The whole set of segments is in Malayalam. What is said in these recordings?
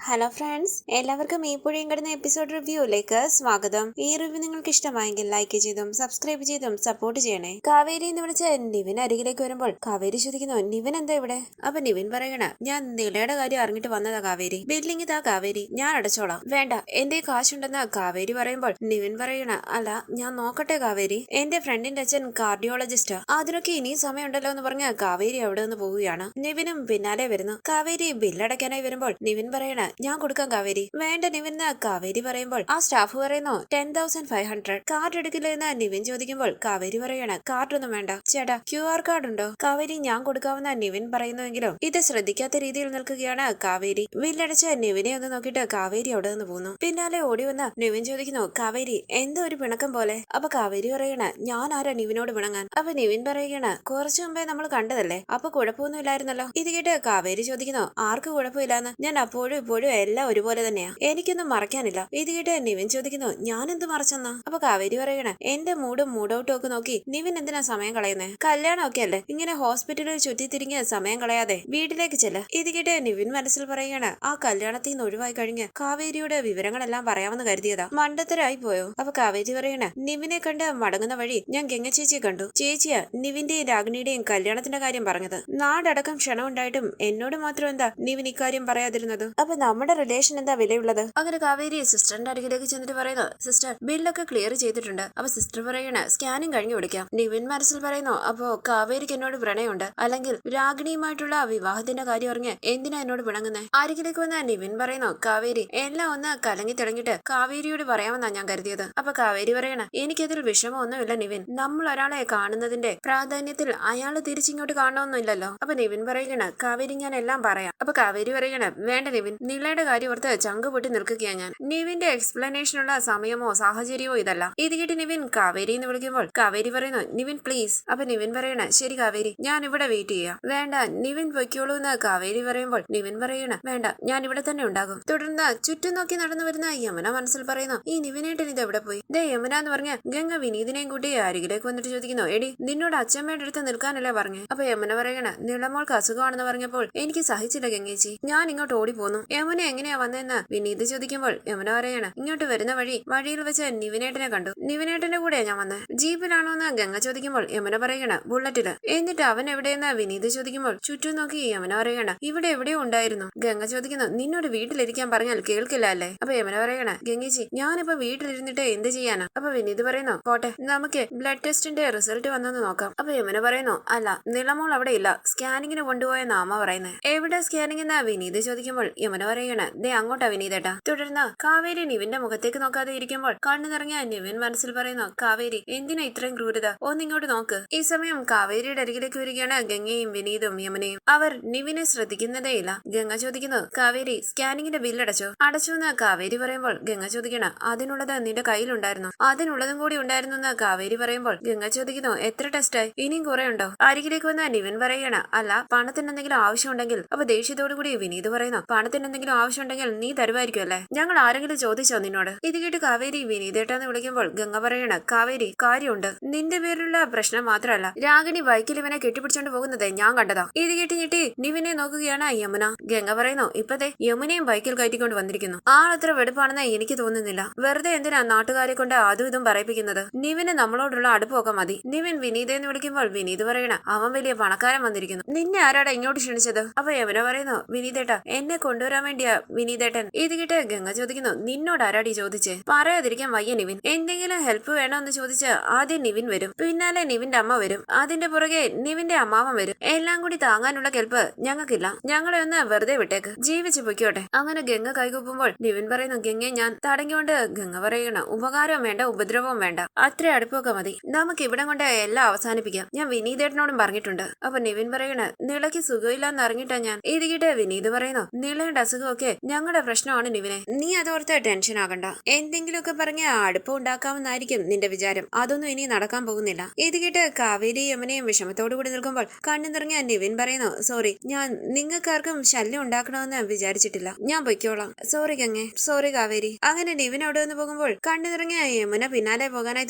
ഹലോ ഫ്രണ്ട്സ്, എല്ലാവർക്കും ഈ പുഴയും കിടന്ന എപ്പിസോഡ് റിവ്യൂയിലേക്ക് സ്വാഗതം. ഈ റിവ്യൂ നിങ്ങൾക്ക് ഇഷ്ടമായെങ്കിൽ ലൈക്ക് ചെയ്തും സബ്സ്ക്രൈബ് ചെയ്തും സപ്പോർട്ട് ചെയ്യണേ. കാവേരി എന്ന് വിളിച്ച നിവിൻ അരികിലേക്ക് വരുമ്പോൾ കാവേരി ചോദിക്കുന്നു, നിവിൻ എന്താ ഇവിടെ? അപ്പൊ നിവിൻ പറയണ, ഞാൻ നിലയുടെ കാര്യം അറിഞ്ഞിട്ട് വന്നതാ കാവേരി. ബില്ലിങ് താ കാവേരി, ഞാൻ അടച്ചോളാം. വേണ്ട, എന്റെ കാശുണ്ടെന്ന് കാവേരി പറയുമ്പോൾ നിവിൻ പറയണ, അല്ല ഞാൻ നോക്കട്ടെ കാവേരി, എന്റെ ഫ്രണ്ടിന്റെ അച്ഛൻ കാർഡിയോളജിസ്റ്റാ, അതിനൊക്കെ ഇനിയും സമയമുണ്ടല്ലോ എന്ന് പറഞ്ഞ കാവേരി അവിടെ നിന്ന് പോവുകയാണ്. നിവിനും പിന്നാലെ വരുന്നു. കാവേരി ബില്ലടയ്ക്കാനായി വരുമ്പോൾ നിവിൻ പറയണ, ഞാൻ കൊടുക്കാം കാവേരി. വേണ്ട നിവിൻ കാവേരി പറയുമ്പോൾ ആ സ്റ്റാഫ് പറയുന്നു 10,500. കാർഡ് എടുക്കില്ല എന്ന് നിവിൻ ചോദിക്കുമ്പോൾ കാവേരി പറയാണ്, കാർഡൊന്നും വേണ്ട ചേട്ടാ, QR കാർഡ് ഉണ്ടോ? കാവേരി ഞാൻ കൊടുക്കാവുന്ന നിവിൻ പറയുന്നുവെങ്കിലും ഇത് ശ്രദ്ധിക്കാത്ത രീതിയിൽ നിൽക്കുകയാണ് കാവേരി. ബില്ലടച്ച നിവിനെ ഒന്ന് നോക്കിയിട്ട് കാവേരി അവിടെ നിന്ന് പോകുന്നു. പിന്നാലെ ഓടി വന്ന നിവിൻ ചോദിക്കുന്നു, കാവേരി എന്തോ ഒരു പിണക്കം പോലെ. അപ്പൊ കാവേരി പറയണ, ഞാൻ ആരാ നിവിനോട് പിണങ്ങാൻ? അപ്പൊ നിവിൻ പറയുകയാണ്, കുറച്ചു മുമ്പേ നമ്മൾ കണ്ടതല്ലേ, അപ്പൊ കുഴപ്പമൊന്നും ഇല്ലായിരുന്നല്ലോ. ഇത് കേട്ട് കാവേരി ചോദിക്കുന്നു, ആർക്ക് കുഴപ്പമില്ലാന്ന്? ഞാൻ അപ്പോഴും ഇപ്പോഴും എല്ലാം ഒരുപോലെ തന്നെയാ, എനിക്കൊന്നും മറക്കാനില്ല. ഇത് കേട്ട് നിവിൻ ചോദിക്കുന്നു, ഞാൻ എന്ത് മറച്ചെന്നാ? അപ്പൊ കാവേരി പറയണ, എന്റെ മൂഡും മൂഡൌട്ടും ഒക്കെ നോക്കി നിവിൻ എന്തിനാ സമയം കളയുന്നേ? കല്യാണം ഒക്കെ അല്ലേ, ഇങ്ങനെ ഹോസ്പിറ്റലിൽ ചുറ്റിത്തിരിഞ്ഞ് സമയം കളയാതെ വീട്ടിലേക്ക് ചെല്ല്. ഇത് കേട്ട് നിവിൻ മനസ്സിൽ പറയണ, ആ കല്യാണത്തിൽ നിന്ന് ഒഴിവായി കഴിഞ്ഞ് കാവേരിയുടെ വിവരങ്ങളെല്ലാം പറയാമെന്ന് കരുതിയതാ, മണ്ടത്തരായി പോയോ? അപ്പൊ കാവേരി പറയണ, നിവിനെ കണ്ട് മടങ്ങുന്ന വഴി ഞാൻ ഗംഗ ചേച്ചിയെ കണ്ടു. ചേച്ചിയാ നിവിന്റെയും രാഗിണിയുടെയും കല്യാണത്തിന്റെ കാര്യം പറഞ്ഞത്. നാടടക്കം ക്ഷണം ഉണ്ടായിട്ടും എന്നോട് മാത്രം എന്താ നിവിൻ ഇക്കാര്യം പറയാതിരുന്നത്? അപ്പൊ നമ്മുടെ റിലേഷൻ എന്താ വിലയുള്ളത്? അങ്ങനെ കാവേരി സിസ്റ്ററിന്റെ അരികിലേക്ക് ചെന്നിട്ട് പറയുന്നു, സിസ്റ്റർ ബില്ലൊക്കെ ക്ലിയർ ചെയ്തിട്ടുണ്ട്. അപ്പൊ സിസ്റ്റർ പറയണ, സ്കാനിങ് കഴിഞ്ഞു വിളിക്കാം. നിവിൻ മനസ്സിൽ പറയുന്നു, അപ്പോ കാവേരിക്ക് എന്നോട് പ്രണയമുണ്ട്, അല്ലെങ്കിൽ രാഗിണിയുമായിട്ടുള്ള വിവാഹത്തിന്റെ കാര്യം അറിഞ്ഞ് എന്തിനാ എന്നോട് പിണങ്ങുന്നേ? അരികിലേക്ക് വന്ന നിവിൻ പറയുന്നു, കാവേരി എല്ലാം ഒന്ന് കലങ്ങി തിളങ്ങിട്ട് കാവേരിയോട് പറയാമെന്നാ ഞാൻ കരുതിയത്. അപ്പൊ കാവേരി പറയണ, എനിക്കതിൽ വിഷമമൊന്നുമില്ല നിവിൻ, നമ്മൾ ഒരാളെ കാണുന്നതിന്റെ പ്രാധാന്യത്തിൽ അയാള് തിരിച്ചിങ്ങോട്ട് കാണണമെന്നില്ലല്ലോ. അപ്പൊ നിവിൻ പറയണ, കാവേരി ഞാൻ എല്ലാം പറയാം. അപ്പൊ കാവേരി പറയണ, വേണ്ട നിവിൻ, നിലയുടെ കാര്യം ഓർത്ത് ചങ്ക് പൊട്ടി നിൽക്കുകയാ ഞാൻ. നിവിന്റെ എക്സ്പ്ലനേഷനുള്ള സമയമോ സാഹചര്യമോ ഇതല്ല. ഇത് കേട്ട് നിവിൻ കാവേരി എന്ന് വിളിക്കുമ്പോൾ കാവേരി പറയുന്നു, നിവിൻ പ്ലീസ്. അപ്പൊ നിവിൻ പറയണ, ശരി കാവേരി, ഞാൻ ഇവിടെ വെയിറ്റ് ചെയ്യാം. വേണ്ട നിവിൻ പൊയ്ക്കോളൂ എന്ന് കാവേരി പറയുമ്പോൾ നിവിൻ പറയണ, വേണ്ട ഞാൻ ഇവിടെ തന്നെ ഉണ്ടാകും. തുടർന്ന് ചുറ്റും നോക്കി നടന്നു വരുന്ന യമുന മനസ്സിൽ പറയുന്നു, ഈ നിവിനേട്ടൻ ഇത് എവിടെ പോയി? ദേ യമുന എന്ന് പറഞ്ഞ ഗംഗ വിനീതിനെയും കൂട്ടി അരികിലേക്ക് വന്നിട്ട് ചോദിക്കുന്നു, എടി നിന്നോട് അച്ഛമ്മയുടെ അടുത്ത് നിൽക്കാനല്ലേ പറഞ്ഞു? അപ്പൊ യമുന പറയണ, നിളമോൾക്ക് അസുഖമാണെന്ന് പറഞ്ഞപ്പോൾ എനിക്ക് സഹിച്ചില്ല ഗംഗേച്ചി, ഞാൻ ഇങ്ങോട്ട് ഓടി പോന്നു. യമുന എങ്ങനെയാ വന്നതെന്ന് വിനീത് ചോദിക്കുമ്പോൾ യമുന പറയാണ്, ഇങ്ങോട്ട് വരുന്ന വഴിയിൽ വെച്ച് നിവിനേട്ടനെ കണ്ടു. നിവിനേട്ടന്റെ കൂടെയാ ഞാൻ വന്നത്. ജീപ്പിലാണോ എന്ന് ഗംഗ ചോദിക്കുമ്പോൾ യമുന പറയണ, ബുള്ളറ്റില്. എന്നിട്ട് അവൻ എവിടെയെന്ന് വിനീത് ചോദിക്കുമ്പോൾ ചുറ്റും നോക്കി യമുന പറയണ, ഇവിടെ എവിടെയോ ഉണ്ടായിരുന്നു. ഗംഗ ചോദിക്കുന്നു, നിന്നോട് വീട്ടിലിരിക്കാൻ പറഞ്ഞാൽ കേൾക്കില്ല അല്ലേ? അപ്പൊ യമുന പറയണ, ഗംഗേച്ചി ഞാനിപ്പോ വീട്ടിലിരുന്നിട്ട് എന്ത് ചെയ്യാനാ? അപ്പൊ വിനീത് പറയുന്നു, പോട്ടെ നമുക്ക് ബ്ലഡ് ടെസ്റ്റിന്റെ റിസൾട്ട് വന്നെന്ന് നോക്കാം. അപ്പൊ യമുന പറയുന്നു, അല്ല നിളമോൾ അവിടെ ഇല്ല, സ്കാനിങ്ങിന് കൊണ്ടുപോയെന്ന് അമ്മ പറയുന്നത്. എവിടെ സ്കാനിങ് എന്ന് വിനീത് ചോദിക്കുമ്പോൾ യമുന പറയണ, ദേ അങ്ങോട്ടാ വിനീതേട്ടാ. തുടർന്ന് കാവേരി നിവിന്റെ മുഖത്തേക്ക് നോക്കാതെ ഇരിക്കുമ്പോൾ കണ്ണു നിറങ്ങിയ നിവിൻ മനസ്സിൽ പറയുന്നു, കാവേരി എന്തിനാ ഇത്രയും ക്രൂരത? ഒന്നിങ്ങോട്ട് നോക്ക്. ഈ സമയം കാവേരിയുടെ അരികിലേക്ക് വരികയാണ് ഗംഗയും വിനീതും യമുനയും. അവർ നിവിനെ ശ്രദ്ധിക്കുന്നതേയില്ല. ഗംഗ ചോദിക്കുന്നു, കാവേരി സ്കാനിങ്ങിന്റെ ബില്ലടച്ചോ? അടച്ചു എന്ന് കാവേരി പറയുമ്പോൾ ഗംഗ ചോദിക്കണ, അതിനുള്ളത് നിന്റെ കയ്യിലുണ്ടായിരുന്നു? അതിനുള്ളതും കൂടി ഉണ്ടായിരുന്നു എന്ന് കാവേരി പറയുമ്പോൾ ഗംഗ ചോദിക്കുന്നു, എത്ര ടെസ്റ്റായി? ഇനിയും കുറെ ഉണ്ടോ? അരികിലേക്ക് വന്ന നിവിൻ പറയണ, അല്ല പണത്തിന് എന്തെങ്കിലും ആവശ്യമുണ്ടെങ്കിൽ. അപ്പൊ ദേഷ്യത്തോടു കൂടി വിനീത് പറയുന്നു, പണത്തിന് എന്തെങ്കിലും ആവശ്യമുണ്ടെങ്കിൽ നീ തരുമായിരിക്കും അല്ലേ? ഞങ്ങൾ ആരെങ്കിലും ചോദിച്ചോ നിന്നോട്? ഇത് കേട്ട് കാവേരി വിനീതേട്ടാന്ന് വിളിക്കുമ്പോൾ ഗംഗ പറയണ, കാവേരി കാര്യമുണ്ട്, നിന്റെ പേരിലുള്ള പ്രശ്നം മാത്രമല്ല, രാഗിണി ബൈക്കിൽ ഇവനെ കെട്ടിപ്പിടിച്ചോണ്ട് പോകുന്നത് ഞാൻ കണ്ടതാ. ഇത് കേട്ട് ഞെട്ടി നിവിനെ നോക്കുകയാണ് യമുന. ഗംഗ പറയുന്നു, ഇപ്പത്തെ യമുനയും ബൈക്കിൽ കയറ്റിക്കൊണ്ട് വന്നിരിക്കുന്നു. ആളത്ര വെടുപ്പാണെന്ന് എനിക്ക് തോന്നുന്നില്ല. വെറുതെ എന്തിനാ നാട്ടുകാരെ കൊണ്ട് അതും ഇതും പറയിപ്പിക്കുന്നത്? നിവിന് നമ്മളോടുള്ള അടുപ്പമൊക്കെ മതി. നിവിൻ വിനീതെന്ന് വിളിക്കുമ്പോൾ വിനീത് പറയണ, അവൻ വലിയ പണക്കാരൻ വന്നിരിക്കുന്നു. നിന്നെ ആരാടാ ഇങ്ങോട്ട് ക്ഷണിച്ചത്? അപ്പൊ യമുന പറയുന്നു, വിനീതേട്ടാ എന്നെ കൊണ്ടുവരാൻ വേണ്ടിയാ വിനീതേട്ടൻ. ഇത് കേട്ട് ഗംഗ ചോദിക്കുന്നു, നിന്നോട് ആരാടി ചോദിച്ചേ? പറയാതിരിക്കാൻ വയ്യ നിവിൻ. എന്തെങ്കിലും ഹെൽപ്പ് വേണോ എന്ന് ചോദിച്ച് ആദ്യം നിവിൻ വരും, പിന്നാലെ നിവിന്റെ അമ്മ വരും, അതിന്റെ പുറകെ നിവിന്റെ അമ്മാവൻ വരും. എല്ലാം കൂടി താങ്ങാനുള്ള കെൽപ്പ് ഞങ്ങൾക്കില്ല. ഞങ്ങളെ ഒന്ന് വെറുതെ വിട്ടേക്ക്, ജീവിച്ചു പൊയ്ക്കോട്ടെ. അങ്ങനെ ഗംഗ കൈകൂപ്പുമ്പോൾ നിവിൻ പറയുന്നു, ഗംഗയെ ഞാൻ തടഞ്ഞുകൊണ്ട് ഗംഗ പറയണ, ഉപകാരവും വേണ്ട ഉപദ്രവവും വേണ്ട, അത്ര അടുപ്പൊക്കെ മതി. നമുക്ക് ഇവിടം കൊണ്ട് എല്ലാം അവസാനിപ്പിക്കാം. ഞാൻ വിനീതേട്ടനോടും പറഞ്ഞിട്ടുണ്ട്. അപ്പൊ നിവിൻ പറയണ, നിളയ്ക്ക് സുഖമില്ലാന്ന് അറിഞ്ഞിട്ടാ ഞാൻ. ഇത് കേട്ട് വിനീത് പറയുന്നു, നിളയുടെ അസുഖമൊക്കെ ഞങ്ങളുടെ പ്രശ്നമാണ് നിവിനെ, നീ അതോർത്ത് ടെൻഷൻ ആകണ്ട. എന്തെങ്കിലുമൊക്കെ പറഞ്ഞ അടുപ്പം ഉണ്ടാക്കാമെന്നായിരിക്കും നിന്റെ വിചാരം, അതൊന്നും ഇനി നടക്കാൻ പോകുന്നില്ല. ഇത് കേട്ട് കാവേരി യമുനയും വിഷമത്തോടു കൂടി നിൽക്കുമ്പോൾ കണ്ണു നിറങ്ങിയ നിവിൻ പറയുന്നു, സോറി, ഞാൻ നിങ്ങൾക്കാർക്കും ശല്യം ഉണ്ടാക്കണമെന്ന് വിചാരിച്ചിട്ടില്ല, ഞാൻ പൊയ്ക്കോളാം. സോറി ഗംഗെ, സോറി കാവേരി. അങ്ങനെ നിവിൻ അവിടെ നിന്ന് പോകുമ്പോൾ കണ്ണു നിറങ്ങിയ യമുന പിന്നാലെ പോകാനായി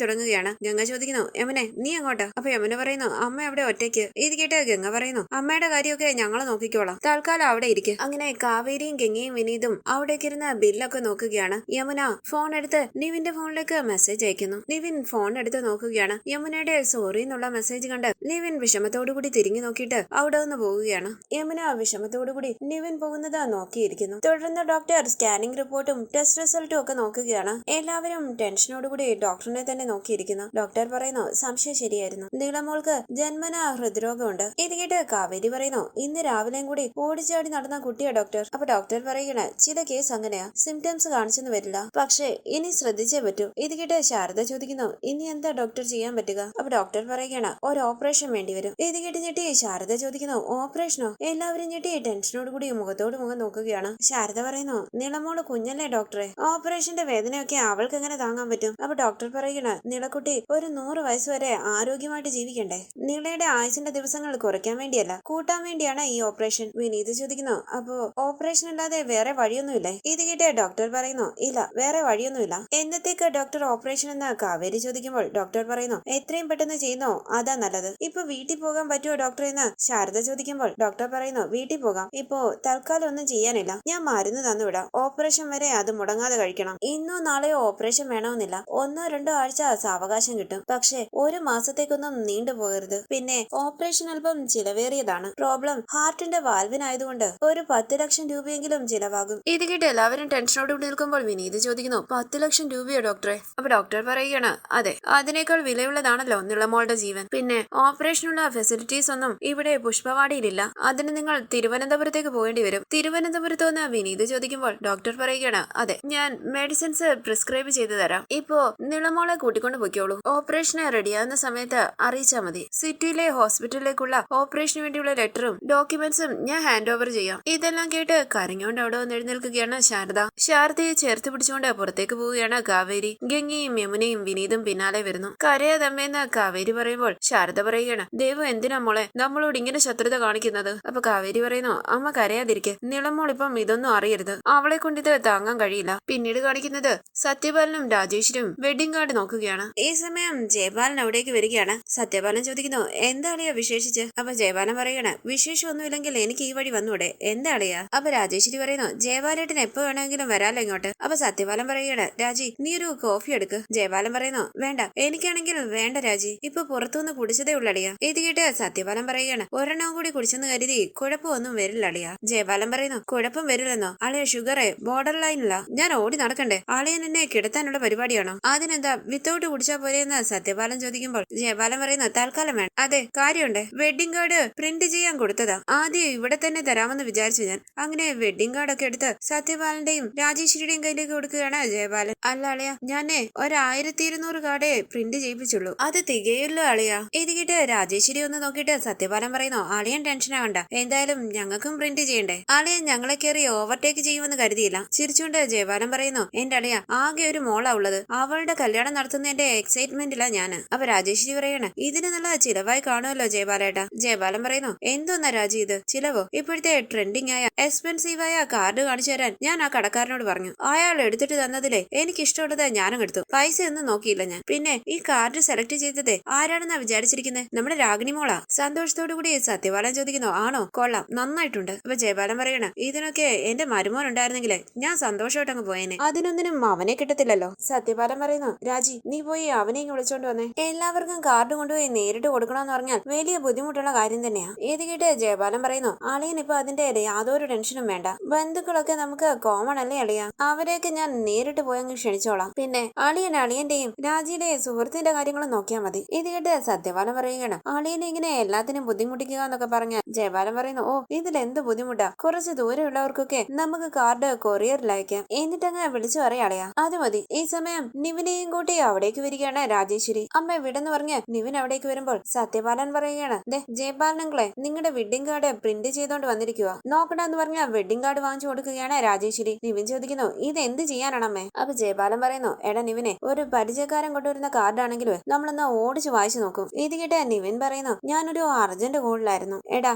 തുടങ്ങുകയാണ്. ഗംഗ ചോദിക്കുന്നു, യമുനെ നീ അങ്ങോട്ടാ? അപ്പൊ യമുന പറയുന്നു, അമ്മ അവിടെ ഒറ്റയ്ക്ക്. ഇത് കേട്ട് ഗംഗ പറയുന്നു, അമ്മയുടെ കാര്യമൊക്കെ ഞങ്ങൾ നോക്കിക്കോളാം, തൽക്കാലം അവിടെ ഇരിക്കും. അങ്ങനെ കാവേരിയും ഗംഗയും വിനീതും അവിടേക്ക് ഇരുന്ന ബില്ലൊക്കെ നോക്കുകയാണ്. യമുന ഫോൺ എടുത്ത് നിവിന്റെ ഫോണിലേക്ക് മെസ്സേജ് അയക്കുന്നു. നിവിൻ ഫോൺ എടുത്ത് നോക്കുകയാണ്. യമുനയുടെ സോറി എന്നുള്ള മെസ്സേജ് കണ്ട് നിവിൻ വിഷമത്തോടുകൂടി തിരിഞ്ഞു നോക്കിയിട്ട് അവിടെ നിന്ന് പോവുകയാണ്. യമുന വിഷമത്തോടുകൂടി നിവിൻ പോകുന്നത് നോക്കിയിരിക്കുന്നു. തുടർന്ന് ഡോക്ടർ സ്കാനിംഗ് റിപ്പോർട്ടും ടെസ്റ്റ് റിസൾട്ടും ഒക്കെ നോക്കുകയാണ്. എല്ലാവരും ടെൻഷനോടുകൂടി ഡോക്ടറിനെ തന്നെ നോക്കിയിരിക്കുന്നു. ഡോക്ടർ പറയുന്നു സംശയം ശരിയായിരുന്നു, നീളമോൾക്ക് ജന്മന ഹൃദ്രോഗമുണ്ട്. ഇത് കേട്ട് കാവേരി പറയുന്നു ഇന്ന് രാവിലെയും കൂടി ഓടിച്ചാടി നടന്ന കുട്ടിയാ ഡോക്ടർ. അപ്പൊ ഡോക്ടർ പറയണ ചില കേസ് അങ്ങനെയാ, സിംറ്റംസ് കാണിച്ചെന്ന് വരില്ല, പക്ഷേ ഇനി ശ്രദ്ധിച്ചേ പറ്റൂ. ഇത് കേട്ട് ശാരദ ചോദിക്കുന്നു ഇനി എന്താ ഡോക്ടർ ചെയ്യാൻ പറ്റുക? അപ്പൊ ഡോക്ടർ പറയുകയാണ് ഒരു ഓപ്പറേഷൻ വേണ്ടി വരും. ഇത് കേട്ട് ഞെട്ടി ശാരദ ചോദിക്കുന്നു ഓപ്പറേഷനോ? എല്ലാവരും ഞെട്ടി ടെൻഷനോട് കൂടി മുഖത്തോട് മുഖം നോക്കുകയാണ്. ശാരദ പറയുന്നു നീളമോള് കുഞ്ഞല്ലേ ഡോക്ടറെ, ഓപ്പറേഷന്റെ വേദനയൊക്കെ അവൾക്ക് എങ്ങനെ താങ്ങാൻ പറ്റും? അപ്പൊ ഡോക്ടർ പറയണ നീളക്കുട്ടി ഒരു 100 വയസ്സ് വരെ ആരോഗ്യമായിട്ട് ജീവിക്കണ്ടേ, നീളയുടെ ആയുസിന്റെ ദിവസങ്ങൾ കുറയ്ക്കാൻ വേണ്ടിയല്ല, കൂട്ടാൻ വേണ്ടിയാണ് ഈ ഓപ്പറേഷൻ. വിനീത് ചോദിക്കുന്നു അപ്പോ ഓപ്പറേഷൻ അല്ലാതെ വേറെ വഴിയൊന്നുമില്ലേ? ഇത് കേട്ട് ഡോക്ടർ പറയുന്നു ഇല്ല, വേറെ വഴിയൊന്നുമില്ല. എന്നത്തേക്ക് ഡോക്ടർ ഓപ്പറേഷൻ എന്ന് കാവേരി ചോദിക്കുമ്പോൾ ഡോക്ടർ പറയുന്നു എത്രയും പെട്ടെന്ന് ചെയ്യുന്നോ അതാ നല്ലത്. ഇപ്പൊ വീട്ടിൽ പോകാൻ പറ്റുമോ ഡോക്ടർ എന്ന് ശാരദ ചോദിക്കുമ്പോൾ ഡോക്ടർ പറയുന്നു വീട്ടിൽ പോകാം, ഇപ്പോ തൽക്കാലം ഒന്നും ചെയ്യാനില്ല, ഞാൻ മരുന്ന് തന്നുവിടാം, ഓപ്പറേഷൻ വരെ അത് മുടങ്ങാതെ കഴിക്കണം. ഇന്നോ നാളെയോ ഓപ്പറേഷൻ വേണമെന്നില്ല, 1-2 ആഴ്ച സാവകാശം കിട്ടും, പക്ഷെ 1 മാസത്തേക്കൊന്നും നീണ്ടുപോകരുത്. പിന്നെ ഓപ്പറേഷൻ അല്പം ചിലവേറിയതാണ്, പ്രോബ്ലം ഹാർട്ടിന്റെ വാൽവിനായതുകൊണ്ട് ഒരു 10 ലക്ഷം രൂപയെങ്കിലും ചിലവാകും. ഇത് കേട്ട് എല്ലാവരും ടെൻഷനോടുകൂടി നിൽക്കുമ്പോൾ വിനീത് ചോദിക്കുന്നു 10 ലക്ഷം രൂപയോ ഡോക്ടറെ? അപ്പൊ ഡോക്ടർ പറയുകയാണ് അതെ, അതിനേക്കാൾ വിലയുള്ളതാണല്ലോ നിളമോളുടെ ജീവൻ. പിന്നെ ഓപ്പറേഷനുള്ള ഫെസിലിറ്റീസ് ഒന്നും ഇവിടെ പുഷ്പവാടിയിലില്ല, അതിന് നിങ്ങൾ തിരുവനന്തപുരത്തേക്ക് പോകേണ്ടി വരും. തിരുവനന്തപുരത്ത് നിന്ന് വിനീത് ചോദിക്കുമ്പോൾ ഡോക്ടർ പറയുകയാണ് അതെ, ഞാൻ മെഡിസിൻസ് പ്രിസ്ക്രൈബ് ചെയ്തു തരാം, ഇപ്പോ നിളമോളെ കൂട്ടിക്കൊണ്ട് പൊയ്ക്കോളൂ, ഓപ്പറേഷന് റെഡിയാകുന്ന സമയത്ത് അറിയിച്ചാൽ മതി. സിറ്റിയിലെ ഹോസ്പിറ്റലിലേക്കുള്ള ഓപ്പറേഷന് വേണ്ടിയുള്ള ലെറ്ററും ഡോക്യുമെന്റ്സും ഞാൻ ഹാൻഡ് ഓവർ ചെയ്യാം. ഇതെല്ലാം കേട്ട് കരഞ്ഞുകൊണ്ട് അവിടെ വന്ന് എഴുന്നേൽക്കുകയാണ് ശാരദ. ശാരദയെ ചേർത്ത് പിടിച്ചുകൊണ്ട് പുറത്തേക്ക് പോവുകയാണ് കാവേരി. ഗംഗയും യമുനയും വിനീതും പിന്നാലെ വരുന്നു. കരയാതമ്മയെന്ന് കാവേരി പറയുമ്പോൾ ശാരദ പറയുകയാണ് ദേവു എന്തിനാ മോളെ നമ്മളോട് ഇങ്ങനെ ശത്രുത കാണിക്കുന്നത്? അപ്പൊ കാവേരി പറയുന്നു അമ്മ കരയാതിരിക്കെ, നിളമോൾ ഇപ്പം ഇതൊന്നും അറിയരുത്, അവളെ കൊണ്ട് ഇത് താങ്ങാൻ കഴിയില്ല. പിന്നീട് കാണിക്കുന്നത് സത്യപാലനും രാജേശ്വരും വെഡിങ് കാർഡ് നോക്കുകയാണ്. ഈ സമയം ജയപാലൻ അവിടേക്ക് വരികയാണ്. സത്യപാലൻ ചോദിക്കുന്നു എന്താ അളിയാ വിശേഷിച്ച്? അപ്പൊ ജയപാലൻ പറയണ വിശേഷമൊന്നുമില്ലെങ്കിൽ എനിക്ക് ഈ വഴി വന്നൂടെ, എന്താ അളിയാ? അപ്പൊ രാജേശ്വരി പറയുന്നു ജയപാലേട്ടൻ എപ്പോ വേണമെങ്കിലും വരാലോ ഇങ്ങോട്ട്. അപ്പൊ സത്യപാലൻ പറയണ രാജി നീ ഒരു കോഫി എടുക്ക്. ജയപാലൻ പറയുന്നു വേണ്ട, എനിക്കാണെങ്കിൽ വേണ്ട രാജി, ഇപ്പൊ പുറത്തുനിന്ന് കുടിച്ചതേ ഉള്ളടിയാ. ഇത് കേട്ട് സത്യപാലൻ പറയുകയാണ് ഒരെണ്ണം കൂടി കുടിച്ചെന്ന് കരുതി കുഴപ്പമൊന്നും വരില്ല അളിയാ. ജയപാലൻ പറയുന്നു കുഴപ്പം വരില്ലെന്നോ? അളിയ ഷുഗറെ ബോർഡർ ലൈനില്ല, ഞാൻ ഓടി നടക്കണ്ടേ, അളിയൻ എന്നെ കിടത്താനുള്ള പരിപാടിയാണോ? അതിനെന്താ വിത്തൗട്ട് കുടിച്ചാ പോലെയെന്ന് സത്യപാലൻ ചോദിക്കുമ്പോൾ ജയപാലൻ പറയുന്നു തൽക്കാലം വേണ്ട. അതെ കാര്യമുണ്ട്, വെഡിങ് കാർഡ് പ്രിന്റ് ചെയ്യാൻ കൊടുത്തതാ, ആദ്യം ഇവിടെ തന്നെ തരാമെന്ന് വിചാരിച്ചു ഞാൻ. അങ്ങനെ വെഡിങ് കാർഡൊക്കെ എടുത്ത് സത്യപാലന്റെയും രാജേശ്വരിയുടെയും കയ്യിലേക്ക് കൊടുക്കുകയാണ് ജയപാലൻ. അല്ല അളിയ, ഞാനേ 1200 കാർഡേ പ്രിന്റ് ചെയ്യിപ്പിച്ചുള്ളൂ, അത് തികയല്ലോ അളിയ. ഇത് കേട്ട് രാജേശ്വരി ഒന്ന് നോക്കിയിട്ട് സത്യപാലൻ പറയുന്നു അളിയൻ ടെൻഷൻ ആവണ്ട, എന്തായാലും ഞങ്ങൾക്കും പ്രിന്റ് ചെയ്യണ്ടേ, അളിയൻ ഞങ്ങളെ കയറി ഓവർടേക്ക് ചെയ്യുമെന്ന് കരുതിയില്ല. ചിരിച്ചുകൊണ്ട് ജയപാലൻ പറയുന്നു എന്റെ അളിയ ആകെ ഒരു മോളാ ഉള്ളത്, അവളുടെ കല്യാണം നടത്തുന്നതിന്റെ എക്സൈറ്റ്മെന്റിലാ ഞാന്. അപ്പൊ രാജേശ്വരി പറയാണ് ഇതിന് നല്ല ചിലവായി കാണുമല്ലോ ജയപാലേട്ട. ജയപാലൻ പറയുന്നു എന്തോന്നാ രാജി ഇത് ചിലവോ? ഇപ്പോഴത്തെ ട്രെൻഡിങ് ആയ എക്സ്പെൻസീവായ കാർഡ് കാണിച്ചു തരാൻ ഞാൻ ആ കടക്കാരനോട് പറഞ്ഞു, അയാൾ എടുത്തിട്ട് തന്നതിലെ എനിക്ക് ഇഷ്ടമുള്ളത് ഞാനും എടുത്തു, പൈസ ഒന്നും നോക്കിയില്ല ഞാൻ. പിന്നെ ഈ കാർഡ് സെലക്ട് ചെയ്തത് ആരാണെന്നാ വിചാരിച്ചിരിക്കുന്നത്? നമ്മുടെ രാഗിണി മോളാ. സന്തോഷത്തോടു കൂടി സത്യപാലൻ ചോദിക്കുന്നു ആണോ, കൊള്ളാം, നന്നായിട്ടുണ്ട്. അപ്പൊ ജയപാലൻ പറയണ ഇതിനൊക്കെ എന്റെ മരുമോൻ ഉണ്ടായിരുന്നെങ്കിലേ ഞാൻ സന്തോഷമായിട്ട് അങ്ങ് പോയേനെ, അതിനൊന്നിനും അവനെ കിട്ടത്തില്ലല്ലോ. സത്യപാലൻ പറയുന്നു രാജി നീ പോയി അവനെയും വിളിച്ചോണ്ട് വന്നേ, എല്ലാവർക്കും കാർഡ് കൊണ്ടുപോയി നേരിട്ട് കൊടുക്കണമെന്ന് പറഞ്ഞാൽ വലിയ ബുദ്ധിമുട്ടുള്ള കാര്യം തന്നെയാ. ഇത് കേട്ട് ജയപാലൻ പറയുന്നു അളിയൻ ഇപ്പൊ അതിന്റെ യാതൊരു ടെൻഷനും വേണ്ട, ബന്ധുക്കളൊക്കെ നമുക്ക് കോമൺ അല്ലേ അളിയ, അവരെയൊക്കെ ഞാൻ നേരിട്ട് പോയങ്ങ് ക്ഷണിച്ചോളാം. പിന്നെ അളിയന്റെയും രാജിയുടെയും സുഹൃത്തിന്റെ കാര്യങ്ങളും നോക്കിയാൽ മതി. ഇത് കേട്ട് സത്യപാലൻ പറയുകയാണ് അളിയനെ ഇങ്ങനെ എല്ലാത്തിനും ബുദ്ധിമുട്ടിക്കുക എന്നൊക്കെ പറഞ്ഞാൽ ജയപാലൻ പറയുന്നു ഓ ഇതിലെന്ത് ബുദ്ധിമുട്ടാ, കുറച്ച് ദൂരമുള്ളവർക്കൊക്കെ നമുക്ക് കാർഡ് കൊറിയറിൽ അയക്കാം, എന്നിട്ടങ്ങ് വിളിച്ചു പറയാളയാ, അത് മതി. ഈ സമയം നിവിനെയും കൂട്ടി അവിടേക്ക് വരികയാണ് രാജേശ്വരി. അമ്മ വിടെന്ന് പറഞ്ഞ് നിവിൻ അവിടേക്ക് വരുമ്പോൾ സത്യപാലൻ പറയുകയാണ് ദേ ജയപാലനങ്ങളെ നിങ്ങളുടെ വെഡിങ് കാർഡ് പ്രിന്റ് ചെയ്തോണ്ട് വന്നിരിക്കുക, നോക്കണ്ടെന്ന് പറഞ്ഞ വെഡിങ് കാർഡ് വാങ്ങിച്ചു കൊടുക്കുകയാണ് രാജേശ്വരി. നിവിൻ ചോദിക്കുന്നു ഇത് എന്ത് ചെയ്യാനാണമ്മേ? അപ്പൊ ജയപാലൻ പറയുന്നു എടാ നിവിനെ, ഒരു പരിചയക്കാരൻ കൊണ്ടുവരുന്ന കാർഡാണെങ്കിലും നമ്മളൊന്ന് ഓടിച്ചു വായിച്ചു നോക്കും. ഇത് കേട്ട് നിവിൻ പറയുന്നു ഞാനൊരു അർജന്റ് കോളിലായിരുന്നു. എടാ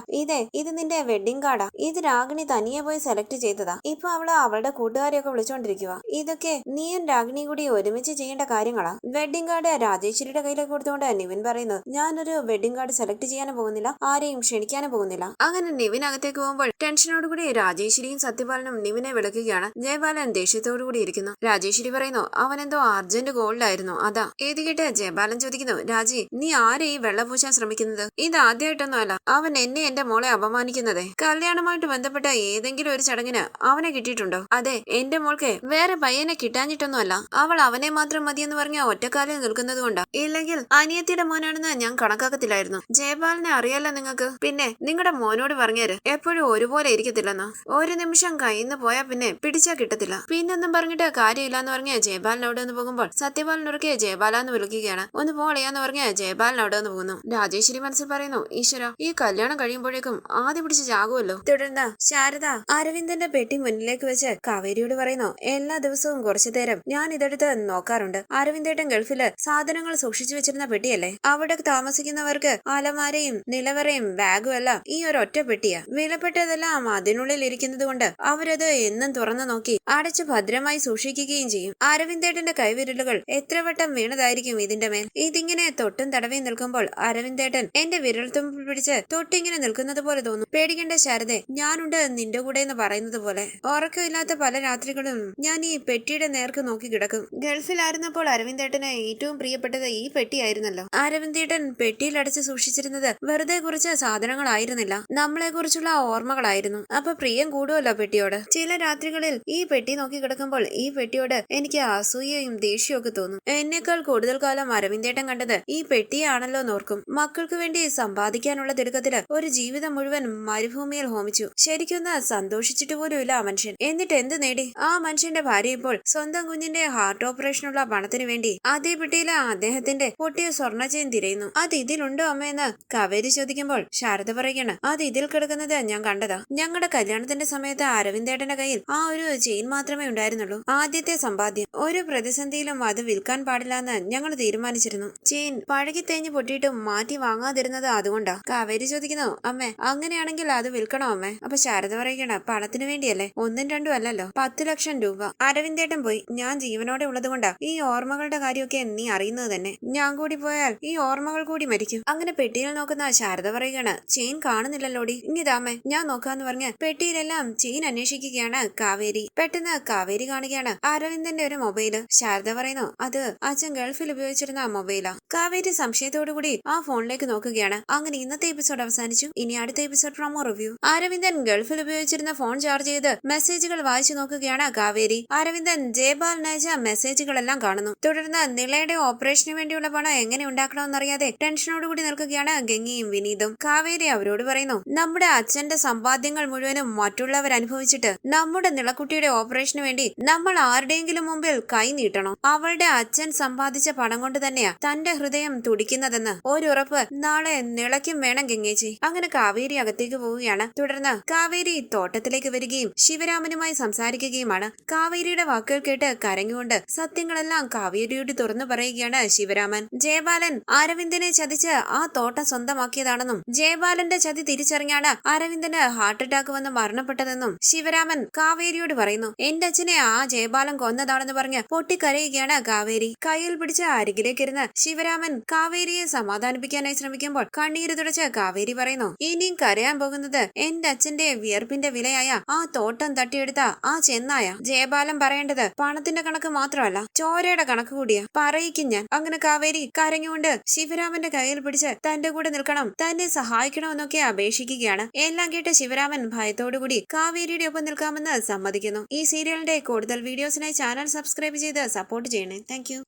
ഇത് നിന്റെ വെഡിങ് കാർഡാ, ഇത് രാഗിണി തനിയെ പോയി സെലക്ട് ചെയ്തതാ, ഇപ്പൊ അവള് അവളുടെ കൂട്ടുകാരെയൊക്കെ വിളിച്ചോണ്ടിരിക്കുക, ഇതൊക്കെ നീയും രാഗിണിയും കൂടി ഒരുമിച്ച് ചെയ്യേണ്ട കാര്യങ്ങളാ. വെഡിങ് കാർഡ് രാജേശ്വരിയുടെ കയ്യിലേക്ക് കൊടുത്തുകൊണ്ട് നിവിൻ പറയുന്നു ഞാനൊരു വെഡിങ് കാർഡ് സെലക്ട് ചെയ്യാനും പോകുന്നില്ല, ആരെയും ക്ഷണിക്കാനും പോകുന്നില്ല. അങ്ങനെ നിവിൻ അകത്തേക്ക് പോകുമ്പോൾ ടെൻഷനോടുകൂടി രാജേശ്വരി രാജേശ്വരിയും സത്യപാലനും നിവിനെ വിളിക്കുകയാണ്. ജയപാലൻ ദേഷ്യത്തോടു കൂടി ഇരിക്കുന്നു. രാജേശ്വരി പറയുന്നു അവനെന്തോ അർജന്റ് ഗോൾഡായിരുന്നു അതാ. ഇത് കേട്ട് ജയപാലൻ ചോദിക്കുന്നു, രാജി നീ ആരെ ഈ വെള്ള പൂശാൻ ശ്രമിക്കുന്നത്? ഇത് ആദ്യമായിട്ടൊന്നും അല്ല അവൻ എന്നെ എന്റെ മോളെ അപമാനിക്കുന്നതേ. കല്യാണമായിട്ട് ബന്ധപ്പെട്ട ഏതെങ്കിലും ഒരു ചടങ്ങിന് അവനെ കിട്ടിയിട്ടുണ്ടോ? അതെ, എന്റെ മോൾക്ക് വേറെ പയ്യനെ കിട്ടാഞ്ഞിട്ടൊന്നുമല്ല, അവൾ അവനെ മാത്രം മതിയെന്ന് പറഞ്ഞ ഒറ്റക്കാലിൽ നിൽക്കുന്നത് കൊണ്ടാ. ഇല്ലെങ്കിൽ അനിയത്തിയുടെ മോനാണെന്ന് ഞാൻ കണക്കാക്കത്തില്ലായിരുന്നു. ജയപാലനെ അറിയാലോ നിങ്ങൾക്ക്. പിന്നെ നിങ്ങളുടെ മോനോട് പറഞ്ഞേര് എപ്പോഴും ഒരുപോലെ ഇരിക്കത്തില്ലെന്ന്. ഒരു നിമിഷം കയ്യിന്ന് പോയാ പിന്നെ പിടിച്ചാ കിട്ടത്തില്ല. പിന്നൊന്നും പറഞ്ഞിട്ട് കാര്യമില്ലാന്ന് പറഞ്ഞ ജയപാലൻ അവിടെ നിന്ന് പോകുമ്പോൾ സത്യപാലൻ ഉറക്കെ ജയപാലാന്ന് വിളിക്കുകയാണ്. ഒന്ന് പോളയാന്ന് പറഞ്ഞ ജയപാലൻ അവിടെ നിന്ന് പോകുന്നു. രാജേശ്വരി മനസ്സിൽ പറയുന്നു, ഈശ്വര ഈ കല്യാണം കഴിയുമ്പോഴേക്കും ആദ്യം പിടിച്ച് ചാകുമല്ലോ. തുടർന്ന് ശാരദ അരവിന്ദന്റെ പെട്ടി മുന്നിലേക്ക് വെച്ച് കാവേരിയോട് പറയുന്നു, എല്ലാ ദിവസവും കുറച്ചു നേരം ഞാൻ ഇതെടുത്ത് നോക്കാറുണ്ട്. അരവിന്ദേട്ടൻ ഗൾഫില് സാധനങ്ങൾ സൂക്ഷിച്ചു വെച്ചിരുന്ന പെട്ടിയല്ലേ. അവിടെ താമസിക്കുന്നവർക്ക് അലമാരയും നിലവറയും ബാഗും എല്ലാം ഈ ഒരു ഒറ്റ പെട്ടിയാ. വിലപ്പെട്ടതെല്ലാം അതിനുള്ളിൽ ഇരിക്കുന്നത് കൊണ്ട് അവരത് എന്നും തുറന്നു നോക്കി അടച്ച് ഭദ്രമായി സൂക്ഷിക്കുകയും ചെയ്യും. അരവിന്ദേട്ടന്റെ കൈവിരലുകൾ എത്ര വട്ടം വീണതായിരിക്കും ഇതിന്റെ മേൽ. ഇതിങ്ങനെ തൊട്ടും തടവി നിൽക്കുമ്പോൾ അരവിന്ദേട്ടൻ എന്റെ വിരൽത്തുമ്പിൽ പിടിച്ച് തൊട്ടിങ്ങനെ നിൽക്കുന്നത് പോലെ തോന്നും. പേടിക്കേണ്ട ശാരദേ, ഞാനുണ്ട് നിന്റെ കൂടെ എന്ന് പറയുന്നത് പോലെ. ഉറക്കമില്ലാത്ത പല രാത്രികളും ഞാൻ ഈ പെട്ടിയുടെ നേർക്ക് നോക്കി കിടക്കും. ഗൾഫിലായിരുന്നപ്പോൾ അരവിന്ദേട്ടന് ഏറ്റവും പ്രിയപ്പെട്ടത് ഈ പെട്ടിയായിരുന്നല്ലോ. അരവിന്ദേട്ടൻ പെട്ടിയിൽ അടച്ച് സൂക്ഷിച്ചിരുന്നത് വെറുതെ കുറച്ച് സാധനങ്ങളായിരുന്നില്ല, നമ്മളെ കുറിച്ചുള്ള ഓർമ്മകളായിരുന്നു. അപ്പൊ പ്രിയം കൂടുമല്ലോ പെട്ടിയോട്. ചില രാത്രികളിൽ ഈ പെട്ടി നോക്കി കിടക്കുമ്പോൾ ഈ പെട്ടിയോട് എനിക്ക് അസൂയയും ദേഷ്യവും ഒക്കെ തോന്നും. എന്നേക്കാൾ കൂടുതൽ കാലം അരവിന്ദേട്ടൻ കണ്ടത് ഈ പെട്ടിയാണല്ലോ നോർക്കും. മക്കൾക്ക് വേണ്ടി സമ്പാദിക്കാനുള്ള തിടുക്കത്തില് ഒരു ജീവിതം മുഴുവൻ മരുഭൂമിയിൽ ഹോമിച്ചു. ശരിക്കൊന്ന് സന്തോഷിച്ചിട്ട് പോലുമില്ല ആ മനുഷ്യൻ. എന്നിട്ട് എന്ത് നേടി? ആ മനുഷ്യന്റെ ഭാര്യ ഇപ്പോൾ സ്വന്തം കുഞ്ഞിന്റെ ഹാർട്ട് ഓപ്പറേഷനുള്ള പണത്തിന് വേണ്ടി അതേ പെട്ടിയില് അദ്ദേഹത്തിന്റെ പൊട്ടിയ സ്വർണ്ണ ചെയിൻ തിരയുന്നു. അത് ഇതിലുണ്ടോ അമ്മയെന്ന് കാവേരി ചോദിക്കുമ്പോൾ ശാരദ പറയുകയാണ്, അത് ഇതിൽ കിടക്കുന്നത് ഞാൻ കണ്ടതാ. ഞങ്ങളുടെ കല്യാണത്തിന്റെ സമയത്ത് അരവിന്ദേട്ടന്റെ കയ്യിൽ ആ ഒരു ചെയിൻ മാത്രമേ ഉണ്ടായിരുന്നുള്ളൂ. ആദ്യത്തെ സമ്പാദ്യം. ഒരു പ്രതിസന്ധിയിലും അത് വിൽക്കാൻ പാടില്ലെന്ന് ഞങ്ങൾ തീരുമാനിച്ചിരുന്നു. ചെയിൻ പഴകി തേഞ്ഞ് പൊട്ടിയിട്ടും മാറ്റി വാങ്ങാതിരുന്നത് അതുകൊണ്ടാ. കാവേരി ചോദിക്കുന്നു, അമ്മേ അങ്ങനെയാണെങ്കിൽ അത് വിൽക്കണോ അമ്മേ? അപ്പൊ ശാരദ പറയുകയാണ്, പണത്തിന് വേണ്ടിയല്ലേ, ഒന്നും രണ്ടും അല്ലല്ലോ, 10 ലക്ഷം രൂപ. അരവിന്ദേട്ടൻ പോയി ഞാൻ ജീവനോടെ ഉള്ളത് കൊണ്ടാ ഈ ഓർമ്മകളുടെ കാര്യമൊക്കെ നീ അറിയുന്നത് തന്നെ. ഞാൻ കൂടി പോയാൽ ഈ ഓർമ്മകൾ കൂടി മരിക്കും. അങ്ങനെ പെട്ടിയിൽ നോക്കുന്ന ശാരദ പറയുകയാണ്, ചെയിൻ കാണുന്നില്ലല്ലോടി, ഇങ്ങിതാമേ ഞാൻ നോക്കാന്ന് പറഞ്ഞ് പെട്ടിയിലെല്ലാം ചെയിൻ അന്വേഷിക്കുകയാണ് കാവേരി. പെട്ടെന്ന് കാവേരി കാണുകയാണ് അരവിന്ദന്റെ ഒരു മൊബൈല്. ശാരദ പറയുന്നു, അത് അച്ഛൻ ഗൾഫിൽ ഉപയോഗിച്ചിരുന്ന മൊബൈലാ. കാവേരി സംശയത്തോടു കൂടി ആ ഫോണിലേക്ക് നോക്കുകയാണ്. അങ്ങനെ ഇന്നത്തെ എപ്പിസോഡ് അവസാനിച്ചു. ഇനി അടുത്ത എപ്പിസോഡ് പ്രൊമോ റിവ്യൂ. അരവിന്ദൻ ഗൾഫിൽ ഉപയോഗിച്ചിരുന്ന ഫോൺ ചാർജ് ചെയ്ത് മെസ്സേജുകൾ വായിച്ചു നോക്കുകയാണ് കാവേരി. അരവിന്ദൻ ജയപാലിന് അയച്ച മെസ്സേജുകളെല്ലാം കാണുന്നു. തുടർന്ന് നിളയുടെ ഓപ്പറേഷന് വേണ്ടിയുള്ള പണം എങ്ങനെ ഉണ്ടാക്കണമെന്നറിയാതെ ടെൻഷനോടുകൂടി നിൽക്കുകയാണ് ഗംഗയും വിനീതും. കാവേരി അവരോട് പറയുന്നു, നമ്മുടെ അച്ഛന്റെ സമ്പാദ്യങ്ങൾ മുഴുവനും മറ്റുള്ളവർ അനുഭവിച്ചിട്ട് നമ്മുടെ നിളക്കുട്ടിയുടെ ഓപ്പറേഷന് വേണ്ടി നമ്മൾ ആരുടെയെങ്കിലും മുമ്പിൽ കൈ നീട്ടണം. അവളുടെ അച്ഛൻ സമ്പാദിച്ച പണം കൊണ്ട് തന്നെയാ തന്റെ ഹൃദയം തുടിക്കുന്നതെന്ന് ഒരുറപ്പ് നാളെ നിളയ്ക്കും വേണം ഗംഗേച്ചി. അങ്ങനെ കാവേരി അകത്തേക്ക് പോവുകയാണ്. തുടർന്ന് കാവേരി തോട്ടത്തിലേക്ക് വരികയും ശിവരാമനുമായി സംസാരിക്കുകയുമാണ്. കാവേരിയുടെ വാക്കുകൾ കേട്ട് കരഞ്ഞുകൊണ്ട് സത്യങ്ങളെല്ലാം കാവേരിയോട് തുറന്നു പറയുകയാണ് ശിവരാമൻ. ജയപാലൻ അരവിന്ദനെ ചതിച്ച് ആ തോട്ടം സ്വന്തമാക്കിയതാണെന്നും ജയപാലന്റെ ചതി തിരിച്ചറിഞ്ഞാണ് അരവിന്ദന് ഹാർട്ട് അറ്റാക്ക് വന്ന് മരണപ്പെട്ടതെന്നും ശിവരാമൻ കാവേരിയോട് പറയുന്നു. എന്റെ അച്ഛനെ ആ ജയപാലൻ കൊന്നതാണെന്ന് പറഞ്ഞ് പൊട്ടിക്കരയുകയാണ് കാവേരി. കയ്യിൽ പിടിച്ച് അരികിലേക്കിരുന്ന് ശിവരാമൻ കാവേരിയെ സമാധാനിപ്പിക്കാനായി ശ്രമിക്കുമ്പോൾ കണ്ണീര് തുടച്ച് കാവേരി പറയുന്നു, ഇനിയും കരയാൻ പോകുന്നത് എന്റെ അച്ഛന്റെ വിയർപ്പിന്റെ വിലയായ ആ തോട്ടം തട്ടിയെടുത്ത ആ ചെന്നായ. ജയപാലൻ പറയേണ്ടത് പണത്തിന്റെ കണക്ക് മാത്രമല്ല, ചോരയുടെ കണക്ക് കൂടിയാ. പറയിക്കും ഞാൻ. അങ്ങനെ കാവേരി കരഞ്ഞുകൊണ്ട് ശിവരാമന്റെ കയ്യിൽ പിടിച്ച് തന്റെ കൂടെ നിൽക്കണം, തന്നെ സഹായിക്കണമെന്നൊക്കെ അപേക്ഷിക്കുകയാണ്. എല്ലാം കേട്ട് ശിവരാമൻ ഭയത്തോടുകൂടി കാവേരിയുടെ ഒപ്പം നിൽക്കാമെന്ന് സമ്മതിക്കുന്നു. ഈ സീരിയലിന്റെ കൂടുതൽ വീഡിയോസിനായി ചാനൽ സബ്സ്ക്രൈബ് ചെയ്ത് സപ്പോർട്ട് ചെയ്യണേ. താങ്ക്